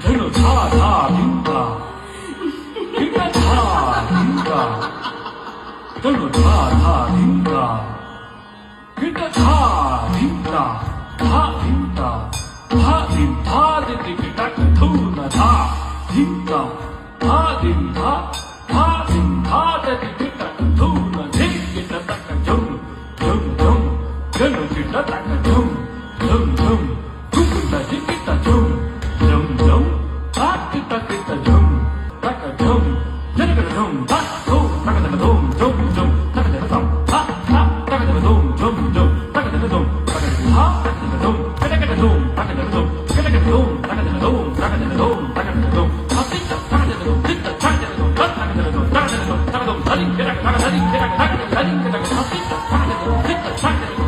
धनु धा धा धिंगा धिंगा धा धिंगा धनु धा धा धिंगा धिंगा धा धिंगा धा धिंगा धा धिं धा दिति किटक धून धा धिंगा धा धिं धा धा धिं धा दिति किटक धून धिं किटक झुम झुम झुम धनु किटक झुम झुम झुम झुम नदी किटक झुम झुम झुम तात किटक किटक झुम तक झुम जनक झुम तात धूम तक तक धूम झुम झुम तक तक धूम हा हा तक तक धूम झुम झुम तक तक धूम तक तक हा तक तक धूम तक तक धूम तक तक धूम तक तक धूम तक तक धूम तक तक धूम तक तक धूम हा तिक तक तक धूम तिक तक तक धूम तक तक धूम तक तक धूम तक धूम धरी किटक धरी किटक धरी किटक हा तिक तक तक धूम तिक तक तक धूम